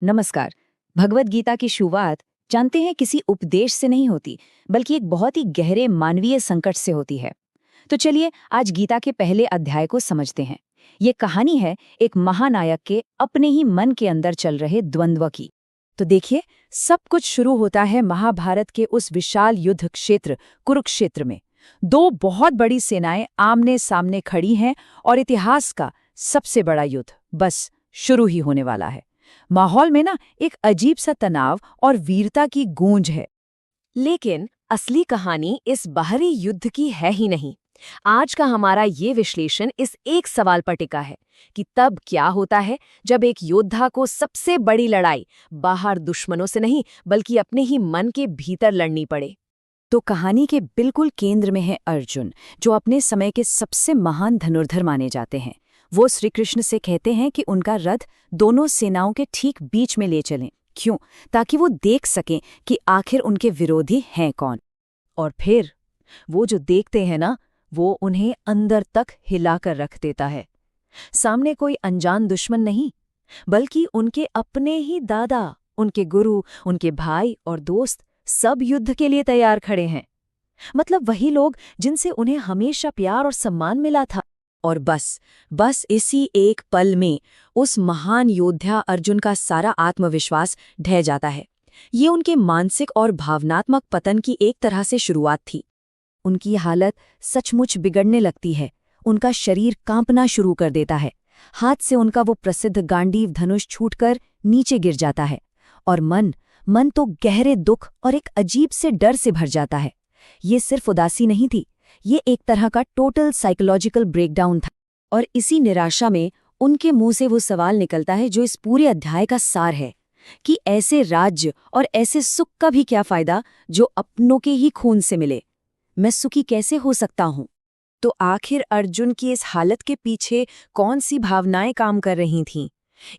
नमस्कार। भगवत गीता की शुरुआत जानते हैं किसी उपदेश से नहीं होती, बल्कि एक बहुत ही गहरे मानवीय संकट से होती है। तो चलिए आज गीता के पहले अध्याय को समझते हैं। ये कहानी है एक महानायक के अपने ही मन के अंदर चल रहे द्वंद्व की। तो देखिए, सब कुछ शुरू होता है महाभारत के उस विशाल युद्ध क्षेत्र कुरुक्षेत्र में। दो बहुत बड़ी सेनाएं आमने सामने खड़ी हैं और इतिहास का सबसे बड़ा युद्ध बस शुरू ही होने वाला है। माहौल में ना एक अजीब सा तनाव और वीरता की गूंज है। लेकिन असली कहानी इस बाहरी युद्ध की है ही नहीं। आज का हमारा ये विश्लेषण इस एक सवाल पर टिका है कि तब क्या होता है जब एक योद्धा को सबसे बड़ी लड़ाई बाहर दुश्मनों से नहीं बल्कि अपने ही मन के भीतर लड़नी पड़े। तो कहानी के बिल्कुल केंद्र में है अर्जुन, जो अपने समय के सबसे महान धनुर्धर माने जाते हैं। वो श्री कृष्ण से कहते हैं कि उनका रथ दोनों सेनाओं के ठीक बीच में ले चलें। क्यों? ताकि वो देख सकें कि आखिर उनके विरोधी हैं कौन। और फिर वो जो देखते हैं ना, वो उन्हें अंदर तक हिलाकर रख देता है। सामने कोई अनजान दुश्मन नहीं, बल्कि उनके अपने ही दादा, उनके गुरु, उनके भाई और दोस्त सब युद्ध के लिए तैयार खड़े हैं। मतलब वही लोग जिनसे उन्हें हमेशा प्यार और सम्मान मिला था। और बस इसी एक पल में उस महान योद्धा अर्जुन का सारा आत्मविश्वास ढह जाता है। ये उनके मानसिक और भावनात्मक पतन की एक तरह से शुरुआत थी। उनकी हालत सचमुच बिगड़ने लगती है। उनका शरीर कांपना शुरू कर देता है। हाथ से उनका वो प्रसिद्ध गांडीव धनुष छूटकर नीचे गिर जाता है। और मन तो गहरे दुख और एक अजीब से डर से भर जाता है। ये सिर्फ उदासी नहीं थी, ये एक तरह का टोटल साइकोलॉजिकल ब्रेकडाउन था। और इसी निराशा में उनके मुंह से वो सवाल निकलता है जो इस पूरे अध्याय का सार है कि ऐसे राज्य और ऐसे सुख का भी क्या फायदा जो अपनों के ही खून से मिले। मैं सुखी कैसे हो सकता हूं? तो आखिर अर्जुन की इस हालत के पीछे कौन सी भावनाएं काम कर रही थीं?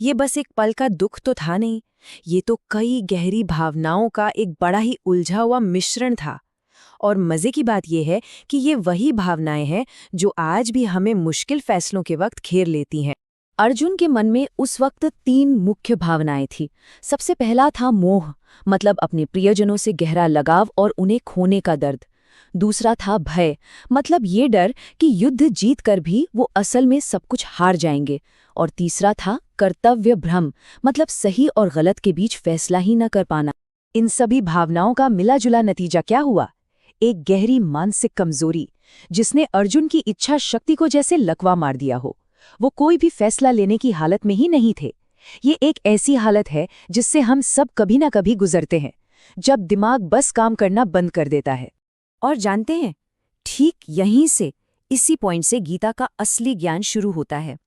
ये बस एक पल का दुख तो था नहीं, ये तो कई गहरी भावनाओं का एक बड़ा ही उलझा हुआ मिश्रण था। और मजे की बात यह है कि ये वही भावनाएं हैं जो आज भी हमें मुश्किल फैसलों के वक्त घेर लेती हैं। अर्जुन के मन में उस वक्त 3 मुख्य भावनाएं थी। सबसे पहला था मोह, मतलब अपने प्रियजनों से गहरा लगाव और उन्हें खोने का दर्द। दूसरा था भय, मतलब ये डर कि युद्ध जीत कर भी वो असल में सब कुछ हार जाएंगे। और तीसरा था कर्तव्य भ्रम, मतलब सही और गलत के बीच फैसला ही न कर पाना। इन सभी भावनाओं का मिला जुला नतीजा क्या हुआ? एक गहरी मानसिक कमजोरी, जिसने अर्जुन की इच्छा शक्ति को जैसे लकवा मार दिया हो। वो कोई भी फैसला लेने की हालत में ही नहीं थे। ये एक ऐसी हालत है जिससे हम सब कभी ना कभी गुजरते हैं, जब दिमाग बस काम करना बंद कर देता है। और जानते हैं, ठीक यहीं से, इसी पॉइंट से गीता का असली ज्ञान शुरू होता है।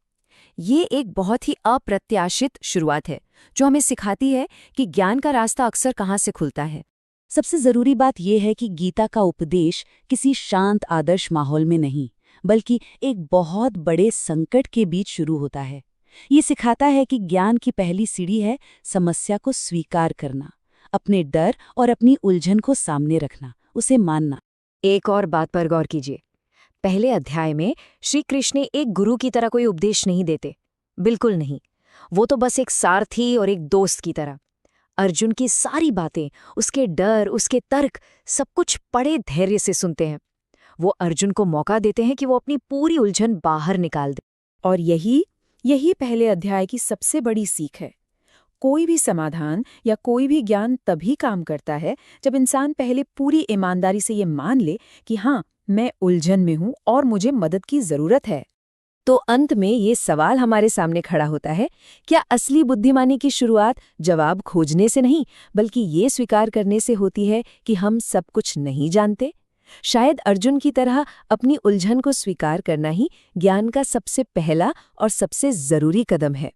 ये एक बहुत ही अप्रत्याशित शुरुआत है जो हमें सिखाती है कि ज्ञान का रास्ता अक्सर कहाँ से खुलता है। सबसे जरूरी बात यह है कि गीता का उपदेश किसी शांत आदर्श माहौल में नहीं, बल्कि एक बहुत बड़े संकट के बीच शुरू होता है। ये सिखाता है कि ज्ञान की पहली सीढ़ी है समस्या को स्वीकार करना, अपने डर और अपनी उलझन को सामने रखना, उसे मानना। एक और बात पर गौर कीजिए। पहले अध्याय में श्री कृष्ण एक गुरु की तरह कोई उपदेश नहीं देते, बिल्कुल नहीं। वो तो बस एक सारथी और एक दोस्त की तरह अर्जुन की सारी बातें, उसके डर, उसके तर्क, सब कुछ बड़े धैर्य से सुनते हैं। वो अर्जुन को मौका देते हैं कि वो अपनी पूरी उलझन बाहर निकाल दे। और यही पहले अध्याय की सबसे बड़ी सीख है। कोई भी समाधान या कोई भी ज्ञान तभी काम करता है जब इंसान पहले पूरी ईमानदारी से ये मान ले कि हाँ, मैं उलझन में हूँ और मुझे मदद की जरूरत है। तो अंत में ये सवाल हमारे सामने खड़ा होता है, क्या असली बुद्धिमानी की शुरुआत जवाब खोजने से नहीं, बल्कि ये स्वीकार करने से होती है कि हम सब कुछ नहीं जानते? शायद अर्जुन की तरह अपनी उलझन को स्वीकार करना ही ज्ञान का सबसे पहला और सबसे जरूरी कदम है।